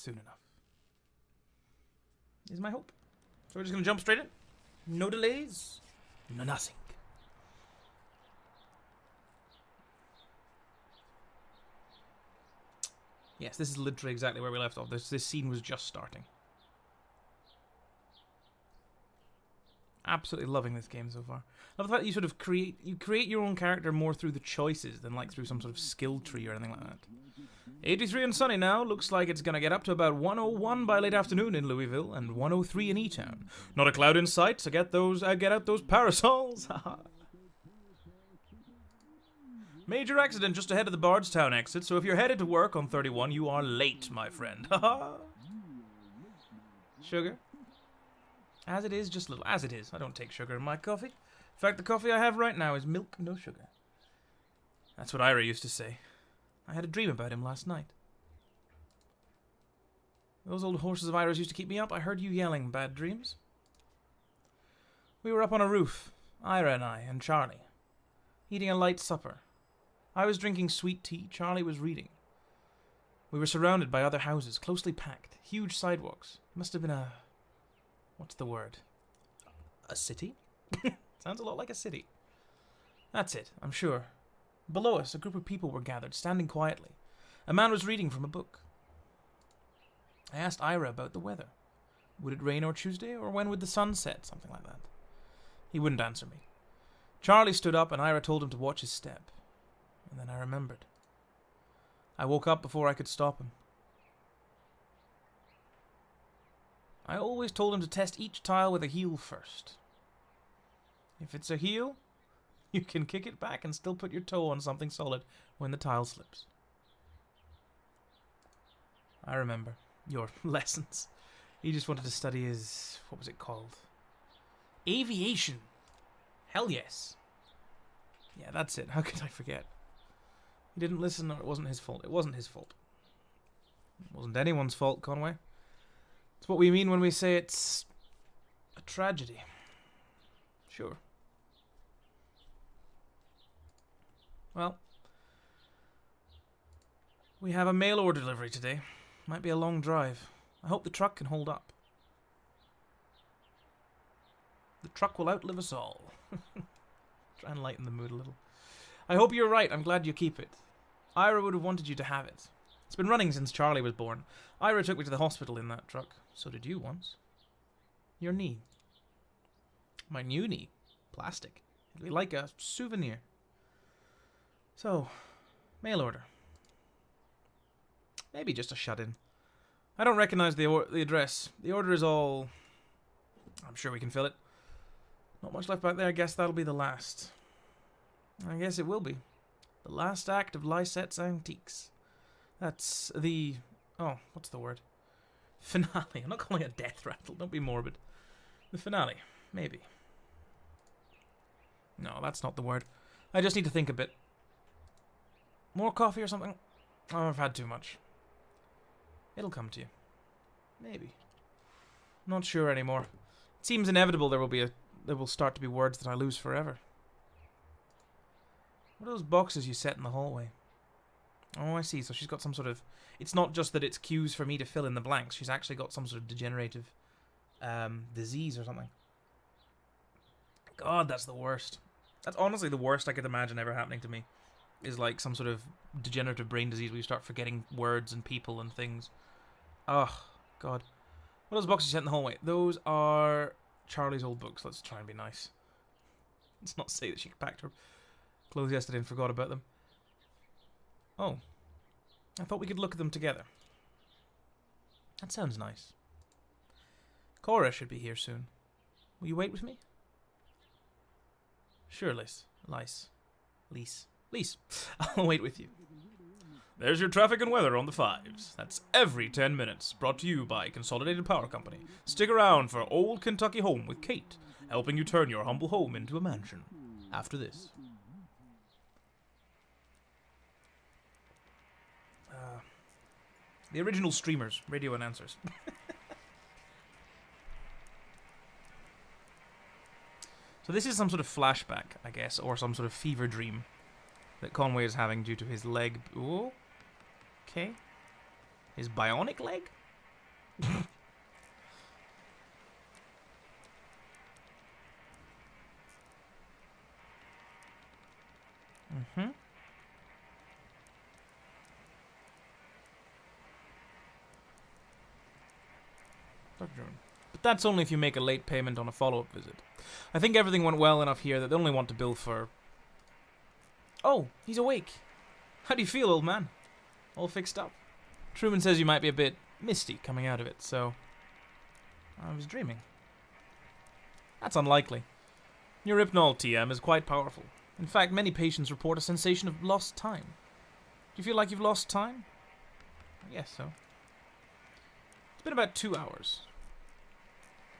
soon enough. Is my hope. So we're just going to jump straight in. No delays. No nothing. Yes, this is literally exactly where we left off. This scene was just starting. Absolutely loving this game so far. I love the fact that you sort of create your own character more through the choices than like through some sort of skill tree or anything like that. 83 and sunny now. Looks like it's gonna get up to about 101 by late afternoon in Louisville and 103 in E-Town. Not a cloud in sight, so get out those parasols. Major accident just ahead of the Bardstown exit, so if you're headed to work on 31, you are late, my friend. Sugar? As it is, just a little. As it is. I don't take sugar in my coffee. In fact, the coffee I have right now is milk, no sugar. That's what Ira used to say. I had a dream about him last night. Those old horses of Ira's used to keep me up. I heard you yelling, bad dreams. We were up on a roof, Ira and I, and Charlie, eating a light supper. I was drinking sweet tea, Charlie was reading. We were surrounded by other houses, closely packed, huge sidewalks. Must have been a... what's the word? A city? Sounds a lot like a city. That's it, I'm sure. Below us, a group of people were gathered, standing quietly. A man was reading from a book. I asked Ira about the weather. Would it rain on Tuesday, or when would the sun set? Something like that. He wouldn't answer me. Charlie stood up, and Ira told him to watch his step. And then I remembered. I woke up before I could stop him. I always told him to test each tile with a heel first. If it's a heel, you can kick it back and still put your toe on something solid when the tile slips. I remember your lessons. He just wanted to study his... what was it called? Aviation. Hell yes. Yeah, that's it. How could I forget? He didn't listen, or it wasn't his fault. It wasn't his fault. It wasn't anyone's fault, Conway. It's what we mean when we say it's a tragedy. Sure. Well, we have a mail order delivery today. Might be a long drive. I hope the truck can hold up. The truck will outlive us all. Try and lighten the mood a little. I hope you're right. I'm glad you keep it. Ira would have wanted you to have it. It's been running since Charlie was born. Ira took me to the hospital in that truck. So did you once. Your knee. My new knee. Plastic. It'll be like a souvenir. So, mail order. Maybe just a shut-in. I don't recognize the address. The order is all... I'm sure we can fill it. Not much left back there. I guess that'll be the last. I guess it will be. The last act of Lysette's Antiques. That's the... oh, what's the word? Finale. I'm not calling it a death rattle. Don't be morbid. The finale. Maybe. No, that's not the word. I just need to think a bit. More coffee or something? Oh, I've had too much. It'll come to you. Maybe. Not sure anymore. It seems inevitable there will start to be words that I lose forever. What are those boxes you set in the hallway? Oh, I see. So she's got some sort of... it's not just that it's cues for me to fill in the blanks. She's actually got some sort of degenerative disease or something. God, that's the worst. That's honestly the worst I could imagine ever happening to me. Is like some sort of degenerative brain disease where you start forgetting words and people and things. Oh, God. What are those boxes you set in the hallway? Those are Charlie's old books. Let's try and be nice. Let's not say that she packed her clothes yesterday and forgot about them. Oh. I thought we could look at them together. That sounds nice. Cora should be here soon. Will you wait with me? Sure, Lise. I'll wait with you. There's your traffic and weather on the 5s. That's every 10 minutes. Brought to you by Consolidated Power Company. Stick around for Old Kentucky Home with Kate, helping you turn your humble home into a mansion. After this. The original streamers, radio announcers. So this is some sort of flashback, I guess, or some sort of fever dream that Conway is having due to his leg. Oh, okay. His bionic leg? Mm-hmm. But that's only if you make a late payment on a follow-up visit. I think everything went well enough here that they only want to bill for... Oh, he's awake. How do you feel, old man? All fixed up? Truman says you might be a bit misty coming out of it, so... I was dreaming. That's unlikely. Your Hypnol TM is quite powerful. In fact, many patients report a sensation of lost time. Do you feel like you've lost time? I guess so. It's been about 2 hours.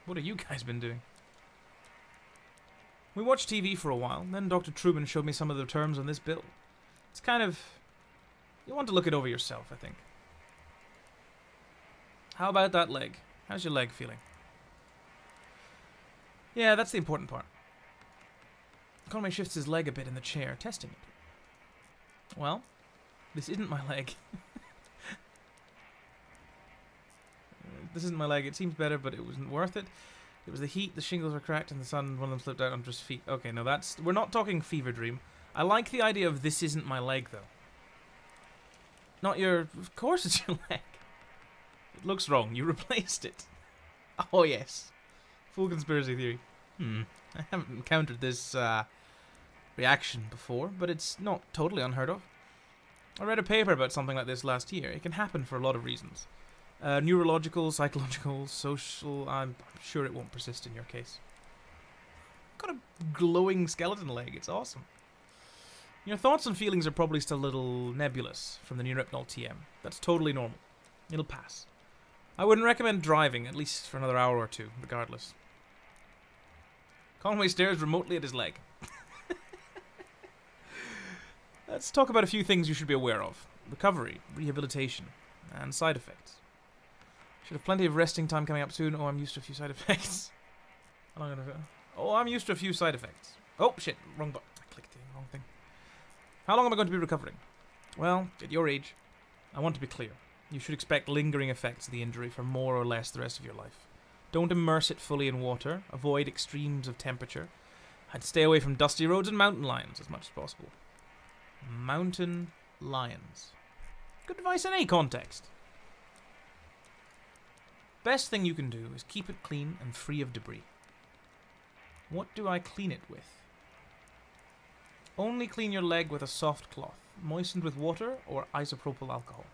What have you guys been doing? We watched TV for a while, then Dr. Truman showed me some of the terms on this bill. It's kind of... You want to look it over yourself, I think. How about that leg? How's your leg feeling? Yeah, that's the important part. Conway shifts his leg a bit in the chair, testing it. Well, this isn't my leg. This isn't my leg. It seems better, but it wasn't worth it. It was the heat, the shingles were cracked, and the sun, one of them slipped out onto his feet. Okay, no, that's... We're not talking fever dream. I like the idea of this isn't my leg, though. Not your... Of course it's your leg. It looks wrong. You replaced it. Oh, yes. Full conspiracy theory. I haven't encountered this reaction before, but it's not totally unheard of. I read a paper about something like this last year. It can happen for a lot of reasons. Neurological, psychological, social... I'm sure it won't persist in your case. Got a glowing skeleton leg. It's awesome. Your thoughts and feelings are probably still a little nebulous from the Neuropnol TM. That's totally normal. It'll pass. I wouldn't recommend driving, at least for another hour or two, regardless. Conway stares remotely at his leg. Let's talk about a few things you should be aware of. Recovery, rehabilitation, and side effects. Should have plenty of resting time coming up soon. Oh, I'm used to a few side effects. How long have I... Oh, I'm used to a few side effects. Oh, shit. Wrong button. I clicked the wrong thing. How long am I going to be recovering? Well, at your age, I want to be clear. You should expect lingering effects of the injury for more or less the rest of your life. Don't immerse it fully in water. Avoid extremes of temperature. I'd stay away from dusty roads and mountain lions as much as possible. Mountain lions. Good advice in any context. Best thing you can do is keep it clean and free of debris. What do I clean it with? Only clean your leg with a soft cloth, moistened with water or isopropyl alcohol.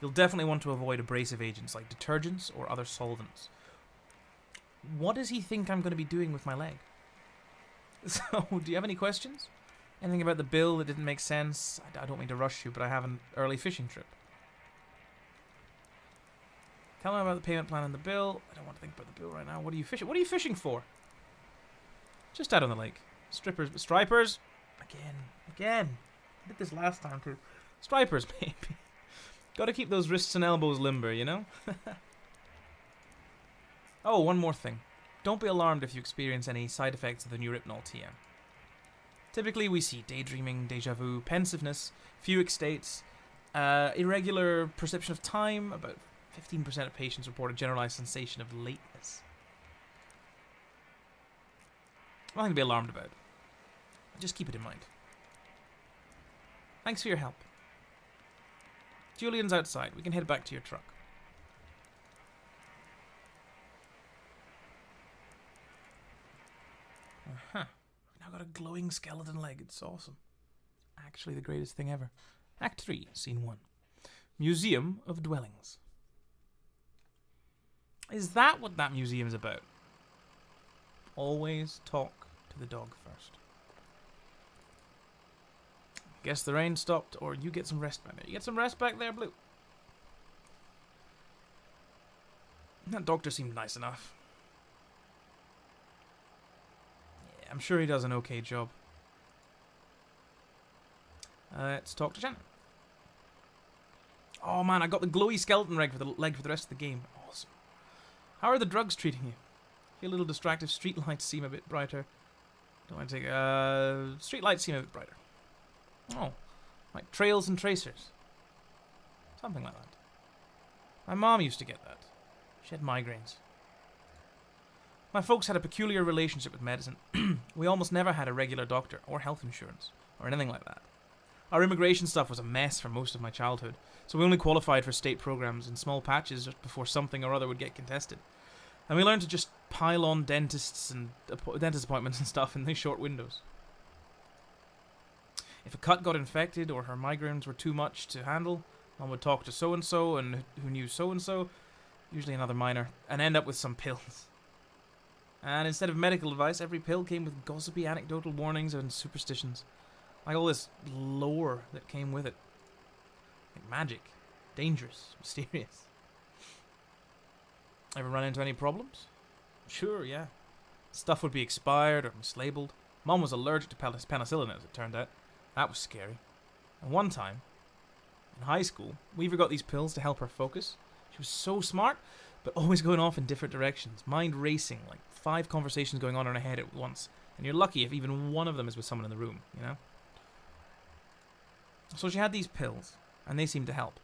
You'll definitely want to avoid abrasive agents like detergents or other solvents. What does he think I'm going to be doing with my leg? So, do you have any questions? Anything about the bill that didn't make sense? I don't mean to rush you, but I have an early fishing trip. Tell me about the payment plan and the bill. I don't want to think about the bill right now. What are you fishing? What are you fishing for? Just out on the lake. Stripers. Again. I did this last time too. Stripers, baby. Gotta keep those wrists and elbows limber, you know? Oh, one more thing. Don't be alarmed if you experience any side effects of the new Hypnol TM. Typically, we see daydreaming, deja vu, pensiveness, fugue states, irregular perception of time. About 15% of patients report a generalized sensation of lateness. Nothing to be alarmed about. Just keep it in mind. Thanks for your help. Julian's outside. We can head back to your truck. Uh-huh. I've now got a glowing skeleton leg. It's awesome. Actually the greatest thing ever. Act 3, Scene 1. Museum of Dwellings. Is that what that museum's about? Always talk to the dog first. Guess the rain stopped, or you get some rest back there. You get some rest back there, Blue? That doctor seemed nice enough. Yeah, I'm sure he does an okay job. Let's talk to Shannon. Oh man, I got the glowy skeleton leg for the rest of the game. Awesome. How are the drugs treating you? Feel a little distracted. Street lights seem a bit brighter. Don't want to take... street lights seem a bit brighter. Oh, like trails and tracers. Something like that. My mom used to get that. She had migraines. My folks had a peculiar relationship with medicine. We almost never had a regular doctor or health insurance or anything like that. Our immigration stuff was a mess for most of my childhood, so we only qualified for state programs in small patches just before something or other would get contested. And we learned to just pile on dentists and dentist appointments and stuff in these short windows. If a cut got infected or her migraines were too much to handle, Mom would talk to so-and-so and who knew so-and-so, usually another minor, and end up with some pills. And instead of medical advice, every pill came with gossipy anecdotal warnings and superstitions. Like all this lore that came with it. Like magic. Dangerous. Mysterious. Ever run into any problems? Sure, yeah. Stuff would be expired or mislabeled. Mom was allergic to penicillin, as it turned out. That was scary. And one time, in high school, we forgot these pills to help her focus. She was so smart, but always going off in different directions. Mind racing, like 5 conversations going on in her head at once. And you're lucky if even one of them is with someone in the room, you know? So she had these pills, and they seemed to help.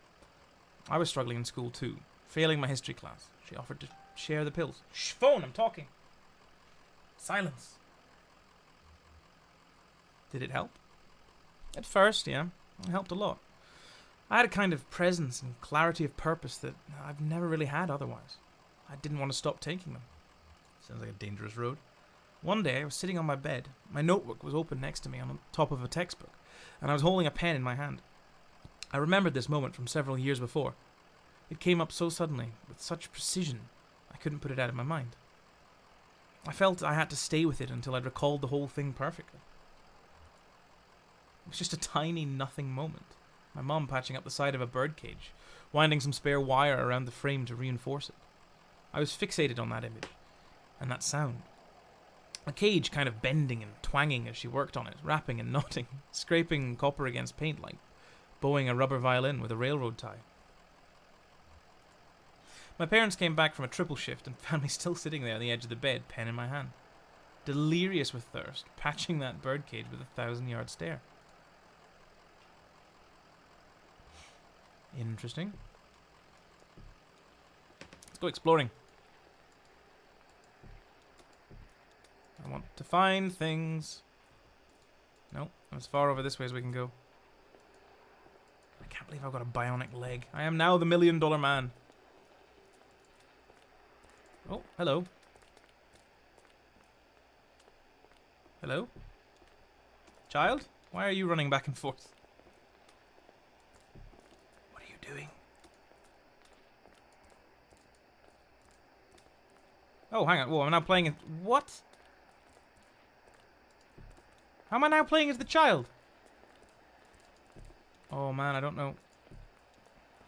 I was struggling in school too, failing my history class. She offered to share the pills. Shh, phone, I'm talking. Silence. Did it help? At first, yeah. It helped a lot. I had a kind of presence and clarity of purpose that I've never really had otherwise. I didn't want to stop taking them. Sounds like a dangerous road. One day, I was sitting on my bed. My notebook was open next to me on the top of a textbook, and I was holding a pen in my hand. I remembered this moment from several years before. It came up so suddenly, with such precision, I couldn't put it out of my mind. I felt I had to stay with it until I'd recalled the whole thing perfectly. It was just a tiny nothing moment. My mum patching up the side of a birdcage, winding some spare wire around the frame to reinforce it. I was fixated on that image, and that sound. A cage kind of bending and twanging as she worked on it, rapping and knotting, scraping copper against paint like bowing a rubber violin with a railroad tie. My parents came back from a triple shift and found me still sitting there on the edge of the bed, pen in my hand, delirious with thirst, patching that birdcage with a 1,000-yard stare. Interesting. Let's go exploring. I want to find things. No, as far over this way as we can go. I can't believe I've got a bionic leg. I am now the $1 million man. Oh, hello. Hello? Child? Why are you running back and forth? What are you doing? Oh, hang on. Whoa, I'm now playing it. What? How am I now playing as the child? Oh man, I don't know.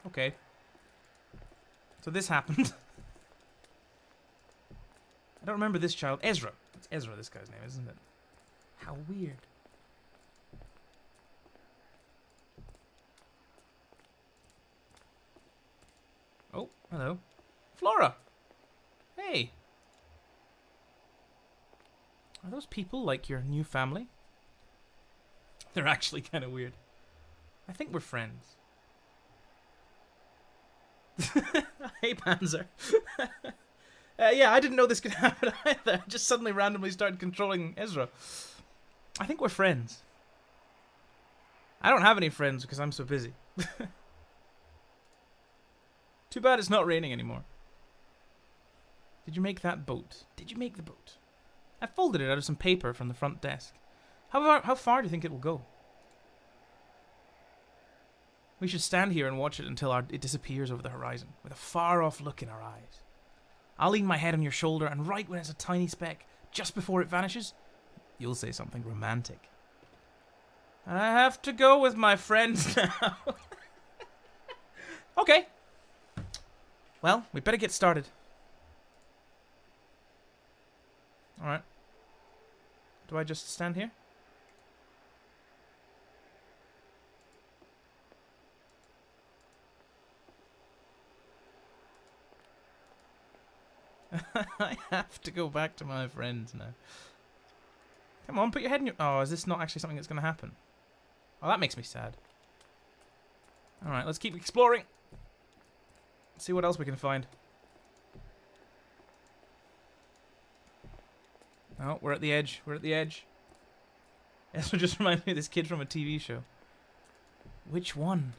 Okay. So this happened. I don't remember this child. Ezra. It's Ezra, this guy's name, isn't it? How weird. Oh, hello. Flora! Hey! Are those people like your new family? They're actually kind of weird. I think we're friends. Hey, Panzer. Yeah, I didn't know this could happen either. I just suddenly randomly started controlling Ezra. I think we're friends. I don't have any friends because I'm so busy. Too bad it's not raining anymore. Did you make that boat? Did you make the boat? I folded it out of some paper from the front desk. How far do you think it will go? We should stand here and watch it until it disappears over the horizon, with a far-off look in our eyes. I'll lean my head on your shoulder, and right when it's a tiny speck, just before it vanishes, you'll say something romantic. I have to go with my friends now. Okay. Well, we better get started. Alright. Do I just stand here? I have to go back to my friends now. Come on, put your head in your... Oh, is this not actually something that's going to happen? Oh, that makes me sad. Alright, let's keep exploring. see what else we can find. Oh, we're at the edge. We're at the edge. Ezra just reminds me of this kid from a TV show. Which one?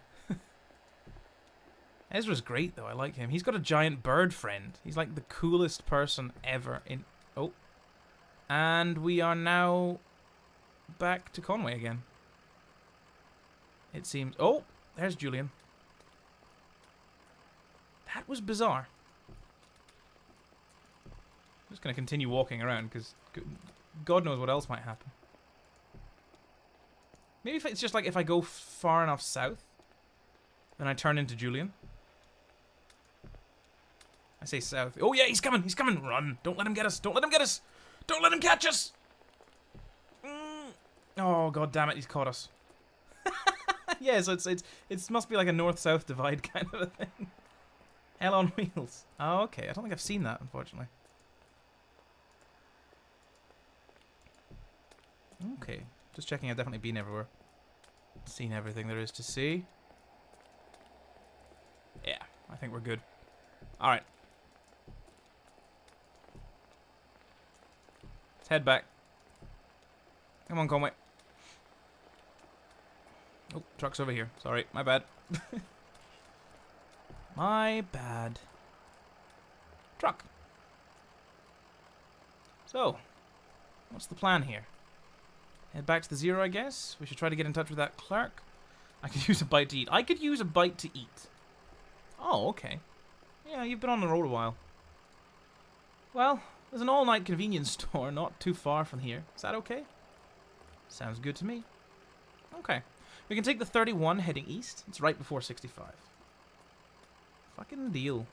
Ezra's great, though. I like him. He's got a giant bird friend. He's like the coolest person ever in... Oh. And we are now back to Conway again. It seems... Oh, there's Julian. That was bizarre. I'm just going to continue walking around, because God knows what else might happen. Maybe if it's just like if I go far enough south, then I turn into Julian. I say south. Oh yeah, he's coming! He's coming! Run! Don't let him get us! Don't let him get us! Don't let him catch us! Oh god damn it! He's caught us. Yeah, so it must be like a north-south divide kind of a thing. Hell on wheels. Oh okay, I don't think I've seen that, unfortunately. Okay, just checking. I've definitely been everywhere. Seen everything there is to see. Yeah, I think we're good. Alright. Let's head back. Come on, Conway. Oh, truck's over here. Sorry, my bad. My bad. Truck. So, what's the plan here? Head back to the Zero, I guess. We should try to get in touch with that clerk. I could use a bite to eat. I could use a bite to eat. Oh, okay. Yeah, you've been on the road a while. Well, there's an all-night convenience store not too far from here. Is that okay? Sounds good to me. Okay. We can take the 31 heading east. It's right before 65. Fucking deal.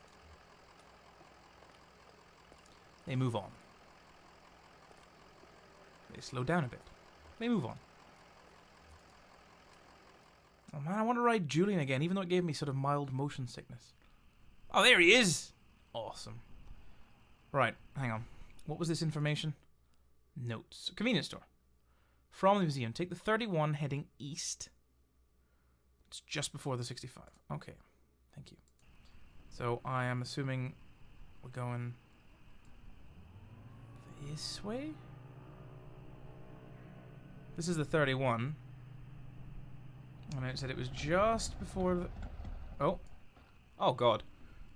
They move on. They slow down a bit. They move on. Oh man, I want to ride Julian again, even though it gave me sort of mild motion sickness. Oh, there he is! Awesome. Right, hang on. What was this information? Notes. Convenience store. From the museum, take the 31 heading east. It's just before the 65. Okay, thank you. So I am assuming we're going this way? This is the 31. And it said it was just before the... Oh. Oh, God.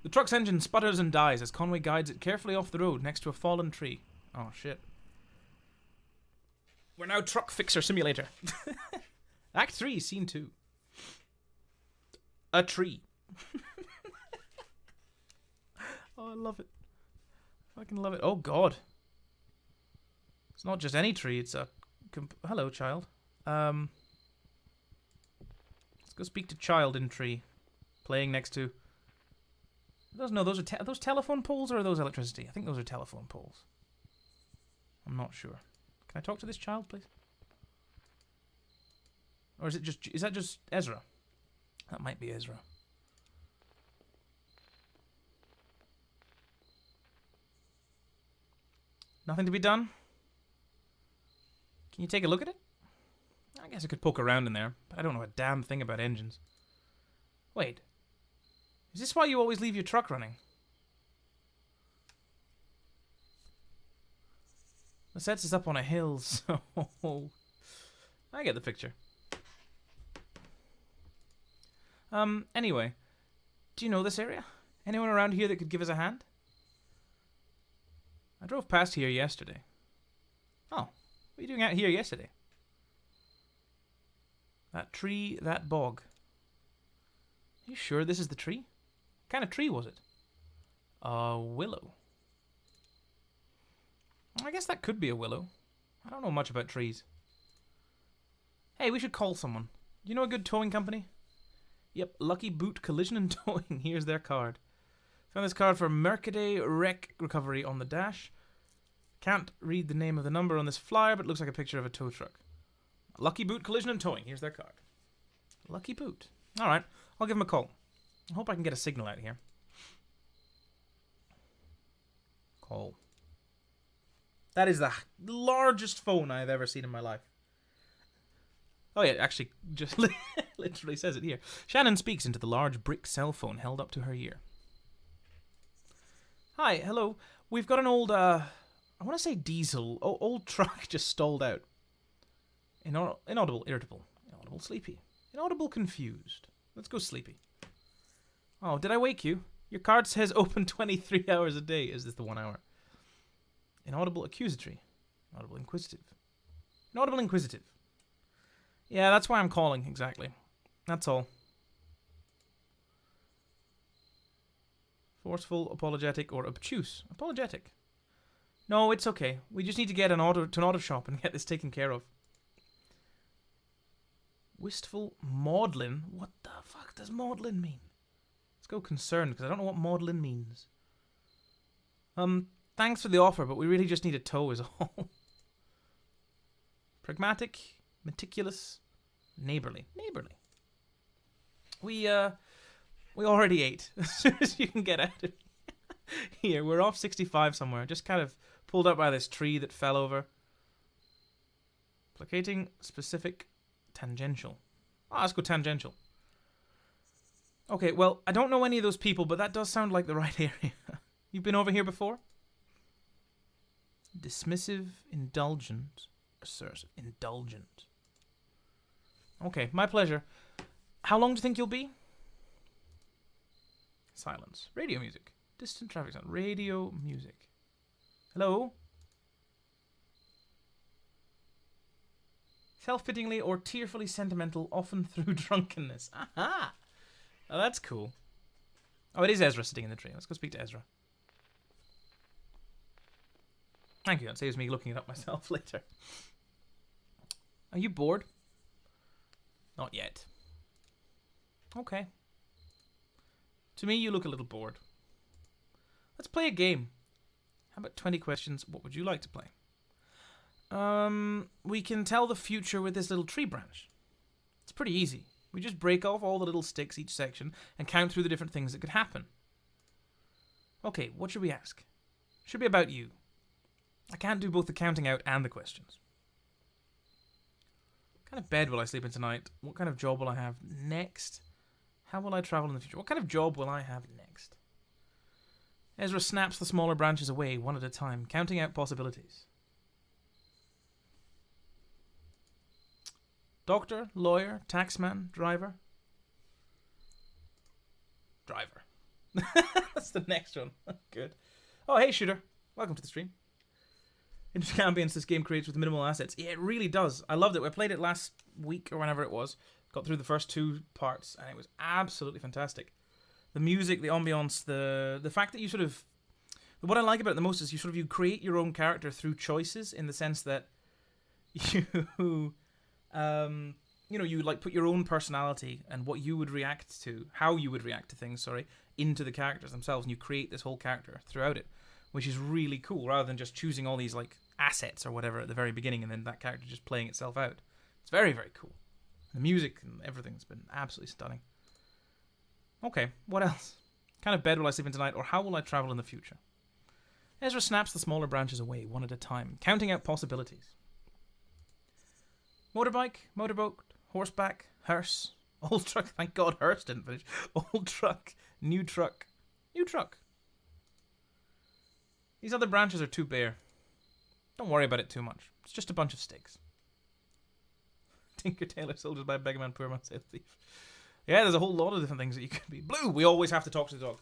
The truck's engine sputters and dies as Conway guides it carefully off the road next to a fallen tree. Oh, shit. We're now Truck Fixer Simulator. Act 3, Scene 2. A tree. Oh, I love it. I fucking love it. Oh, God. It's not just any tree, it's a... Hello, child. Let's go speak to child in tree. Playing next to... Those are those telephone poles or are those electricity? I think those are telephone poles. I'm not sure. Can I talk to this child, please? Or is it just... Is that just Ezra? That might be Ezra. Nothing to be done? Can you take a look at it? I guess I could poke around in there, but I don't know a damn thing about engines. Wait. Is this why you always leave your truck running? The sets is up on a hill, so... I get the picture. Anyway. Do you know this area? Anyone around here that could give us a hand? I drove past here yesterday. Oh. What were you doing out here yesterday? That tree, that bog. Are you sure this is the tree? What kind of tree was it? A willow. I guess that could be a willow. I don't know much about trees. Hey, we should call someone. Do you know a good towing company? Yep, Lucky Boot Collision and Towing. Here's their card. Found this card for Mercaday Wreck Recovery on the dash. Can't read the name of the number on this flyer, but it looks like a picture of a tow truck. Lucky Boot Collision and Towing. Here's their card. Lucky Boot. Alright, I'll give them a call. I hope I can get a signal out here. Call. That is the largest phone I've ever seen in my life. Oh yeah, it actually just literally says it here. Shannon speaks into the large brick cell phone held up to her ear. Hi, hello. We've got an old, I want to say diesel, old truck just stalled out. Inaudible, irritable. Inaudible, sleepy. Inaudible, confused. Let's go sleepy. Oh, did I wake you? Your card says open 23 hours a day. Is this the 1 hour? Inaudible, accusatory. Inaudible, inquisitive. Inaudible, inquisitive. Yeah, that's why I'm calling, exactly. That's all. Forceful, apologetic, or obtuse. Apologetic. No, it's okay. We just need to get to an auto shop and get this taken care of. Wistful, maudlin. What the fuck does maudlin mean? Let's go concerned, because I don't know what maudlin means. Thanks for the offer, but we really just need a tow is all. Pragmatic, meticulous, neighborly. Neighborly. We already ate. As soon as you can get out of here. We're off 65 somewhere. Just kind of pulled up by this tree that fell over. Placating, specific, tangential. Oh, let's go tangential. Okay, well, I don't know any of those people, but that does sound like the right area. You've been over here before? Dismissive, indulgent, assertive, indulgent. Okay, my pleasure. How long do you think you'll be? Silence. Radio music. Distant traffic sound. Radio music. Hello? Self-pityingly or tearfully sentimental, often through drunkenness. Aha! Oh, that's cool. Oh, it is Ezra sitting in the tree. Let's go speak to Ezra. Thank you. That saves me looking it up myself later. Are you bored? Not yet. Okay. To me, you look a little bored. Let's play a game. How about 20 questions? What would you like to play? We can tell the future with this little tree branch. It's pretty easy. We just break off all the little sticks each section and count through the different things that could happen. Okay, what should we ask? Should be about you. I can't do both the counting out and the questions. What kind of bed will I sleep in tonight? What kind of job will I have next? How will I travel in the future? What kind of job will I have next? Ezra snaps the smaller branches away, one at a time, counting out possibilities. Doctor, lawyer, taxman, driver. Driver. That's the next one. Good. Oh, hey, shooter. Welcome to the stream. Interesting ambience this game creates with minimal assets. Yeah, it really does. I loved it. I played it last week or whenever it was. Got through the first 2 parts, and it was absolutely fantastic. The music, the ambience, the fact that you sort of... What I like about it the most is you create your own character through choices, in the sense that you... you like put your own personality and what you would react to, how you would react to things, into the characters themselves, and you create this whole character throughout it, which is really cool, rather than just choosing all these like assets or whatever at the very beginning and then that character just playing itself out. It's very, very cool. The music and everything's been absolutely stunning. Okay, what else? What kind of bed will I sleep in tonight, or how will I travel in the future? Ezra snaps the smaller branches away, one at a time, counting out possibilities. Motorbike, motorboat, horseback, hearse, old truck. Thank God hearse didn't finish. Old truck, new truck, new truck. These other branches are too bare. Don't worry about it too much. It's just a bunch of sticks. Tinker, Tailor, Soldiers by Beggar Man, Poor Man, Sales Thief. Yeah, there's a whole lot of different things that you could be. Blue, we always have to talk to the dog.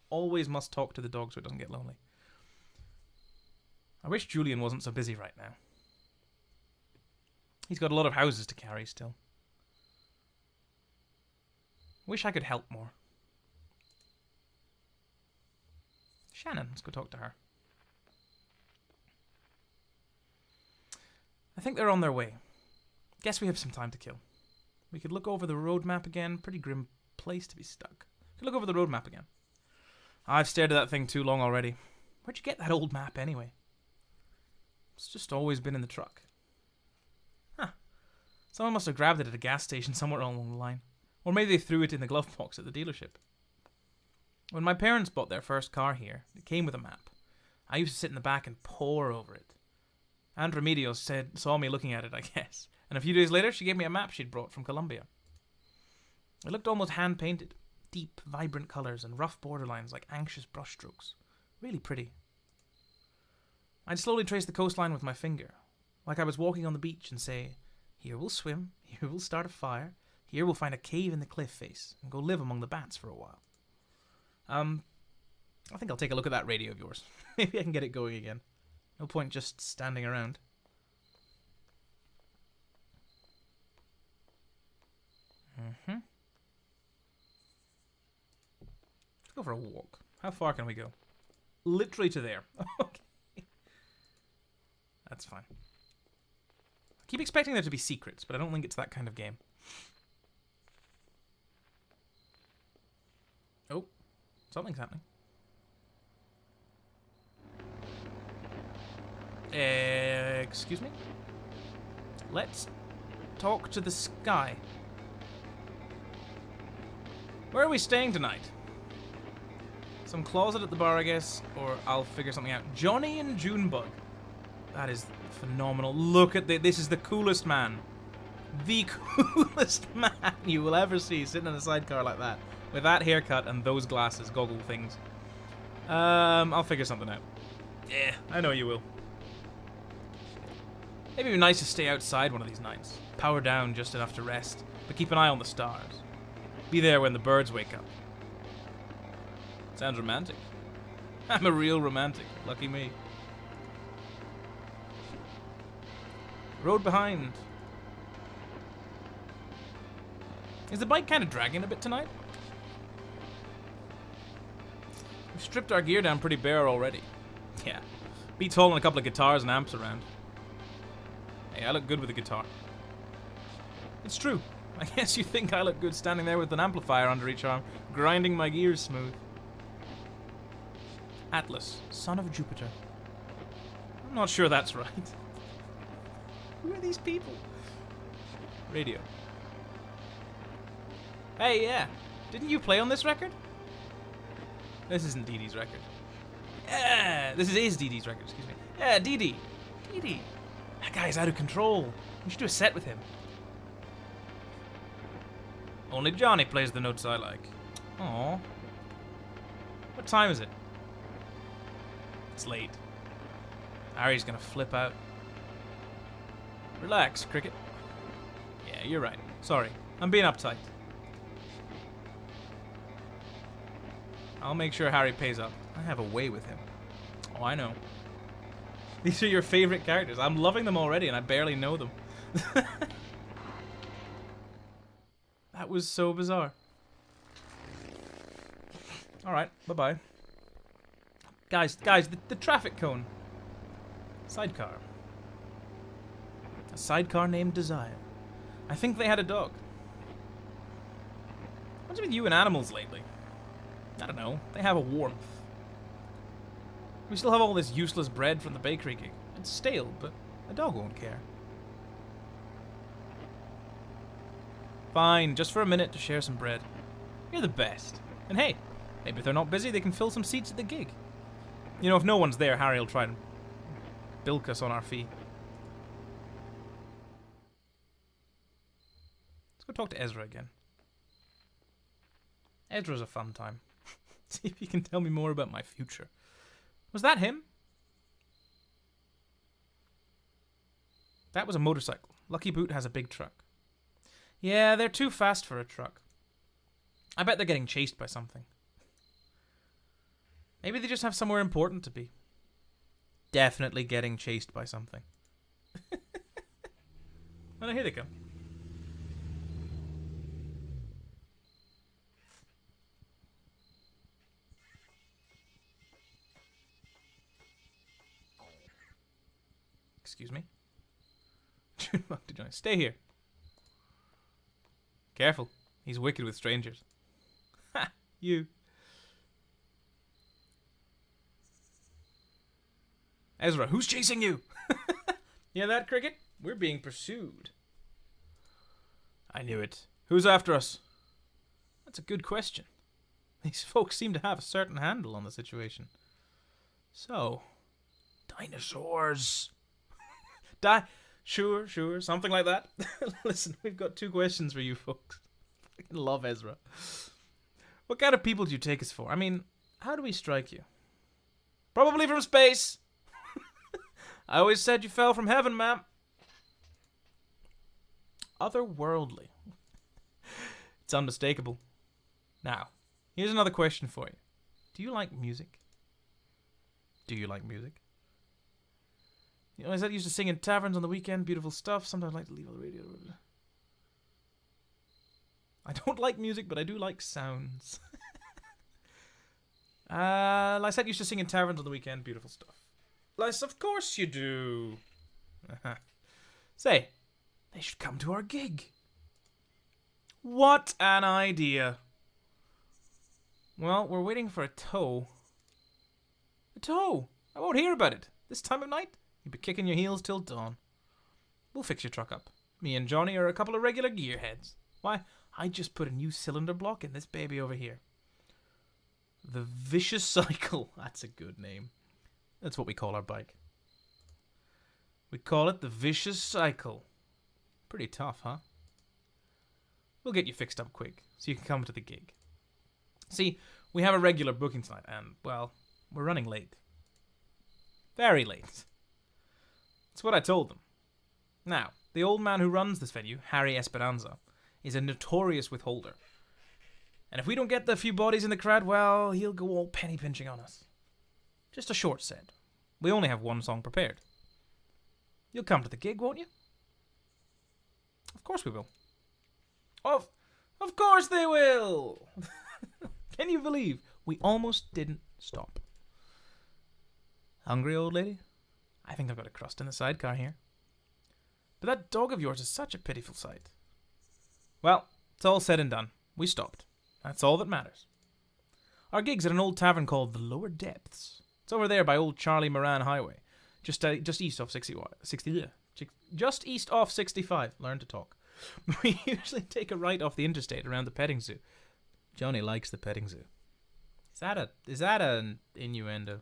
Always must talk to the dog so it doesn't get lonely. I wish Julian wasn't so busy right now. He's got a lot of houses to carry still. Wish I could help more. Shannon, let's go talk to her. I think they're on their way. Guess we have some time to kill. We could look over the road map again. Pretty grim place to be stuck. Could look over the road map again. I've stared at that thing too long already. Where'd you get that old map anyway? It's just always been in the truck. Huh. Someone must have grabbed it at a gas station somewhere along the line. Or maybe they threw it in the glove box at the dealership. When my parents bought their first car here, it came with a map. I used to sit in the back and pore over it. Aunt Remedios saw me looking at it, I guess. And a few days later, she gave me a map she'd brought from Colombia. It looked almost hand-painted. Deep, vibrant colours and rough borderlines like anxious brushstrokes. Really pretty. I'd slowly trace the coastline with my finger, like I was walking on the beach, and say, here we'll swim, here we'll start a fire, here we'll find a cave in the cliff face, and go live among the bats for a while. I think I'll take a look at that radio of yours. Maybe I can get it going again. No point just standing around. Let's go for a walk. How far can we go? Literally to there. Okay. That's fine. I keep expecting there to be secrets, but I don't think it's that kind of game. Oh, something's happening. Excuse me? Let's talk to the sky. Where are we staying tonight? Some closet at the bar, I guess, or I'll figure something out. Johnny and Junebug. That is phenomenal. Look at this. This is the coolest man. The coolest man you will ever see sitting in a sidecar like that. With that haircut and those glasses, goggle things. I'll figure something out. Yeah, I know you will. Maybe it'd be nice to stay outside one of these nights. Power down just enough to rest, but keep an eye on the stars. Be there when the birds wake up. Sounds romantic. I'm a real romantic. Lucky me. Road behind. Is the bike kind of dragging a bit tonight? We've stripped our gear down pretty bare already. Yeah. Beats hauling a couple of guitars and amps around. Hey, I look good with a guitar. It's true. I guess you think I look good standing there with an amplifier under each arm, grinding my gears smooth. Atlas, son of Jupiter. I'm not sure that's right. Who are these people? Radio. Hey, yeah. Didn't you play on this record? This isn't Dee Dee's record. Yeah, this is Dee Dee's record, excuse me. Yeah, Dee Dee. Dee Dee. That guy's out of control. We should do a set with him. Only Johnny plays the notes I like. Aww. What time is it? It's late. Harry's gonna flip out. Relax, Cricket. Yeah, you're right. Sorry. I'm being uptight. I'll make sure Harry pays up. I have a way with him. Oh, I know. These are your favorite characters. I'm loving them already and I barely know them. That was so bizarre. Alright, bye-bye. Guys, the traffic cone. Sidecar. A sidecar named Desire. I think they had a dog. What's with you and animals lately? I don't know. They have a warmth. We still have all this useless bread from the bakery gig. It's stale, but a dog won't care. Fine, just for a minute to share some bread. You're the best. And hey, maybe if they're not busy, they can fill some seats at the gig. You know, if no one's there, Harry will try and bilk us on our fee. Let's go talk to Ezra again. Ezra's a fun time. See if you can tell me more about my future. Was that him? That was a motorcycle. Lucky Boot has a big truck. Yeah, they're too fast for a truck. I bet they're getting chased by something. Maybe they just have somewhere important to be. Definitely getting chased by something. Oh, here they come. Excuse me. Stay here. Careful. He's wicked with strangers. Ha! You. Ezra, who's chasing you? Hear that, Cricket? We're being pursued. I knew it. Who's after us? That's a good question. These folks seem to have a certain handle on the situation. So, dinosaurs. Sure, something like that. Listen, we've got 2 questions for you folks. I love Ezra. What kind of people do you take us for? I mean, how do we strike you? Probably from space. I always said you fell from heaven, ma'am. Otherworldly. It's unmistakable. Now, here's another question for you. Do you like music? Do you like music? You know, I said used to sing in taverns on the weekend. Beautiful stuff. Sometimes I like to leave on the radio. I don't like music, but I do like sounds. Like I said, used to sing in taverns on the weekend. Beautiful stuff. Lice, of course you do. Say, they should come to our gig. What an idea. Well, we're waiting for a tow. A tow? I won't hear about it. This time of night, you'll be kicking your heels till dawn. We'll fix your truck up. Me and Johnny are a couple of regular gearheads. Why, I just put a new cylinder block in this baby over here. The Vicious Cycle. That's a good name. That's what we call our bike. We call it the Vicious Cycle. Pretty tough, huh? We'll get you fixed up quick, so you can come to the gig. See, we have a regular booking tonight, and, well, we're running late. Very late. That's what I told them. Now, the old man who runs this venue, Harry Esperanza, is a notorious withholder. And if we don't get the few bodies in the crowd, well, he'll go all penny pinching on us. Just a short set. We only have one song prepared. You'll come to the gig, won't you? Of course we will. Of course they will! Can you believe we almost didn't stop? Hungry, old lady? I think I've got a crust in the sidecar here. But that dog of yours is such a pitiful sight. Well, it's all said and done. We stopped. That's all that matters. Our gig's at an old tavern called the Lower Depths. It's over there by old Charlie Moran Highway, just east off 65. Learn to talk. We usually take a right off the interstate around the petting zoo. Johnny likes the petting zoo. Is that an innuendo?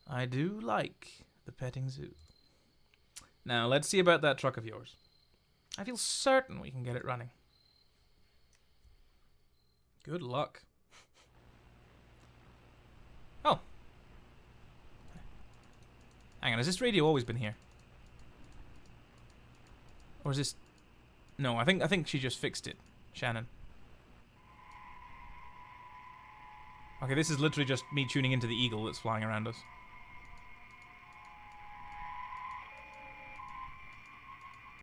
I do like the petting zoo. Now, let's see about that truck of yours. I feel certain we can get it running. Good luck. Oh. Hang on, has this radio always been here? Or is this... No, I think she just fixed it. Shannon. Okay, this is literally just me tuning into the eagle that's flying around us.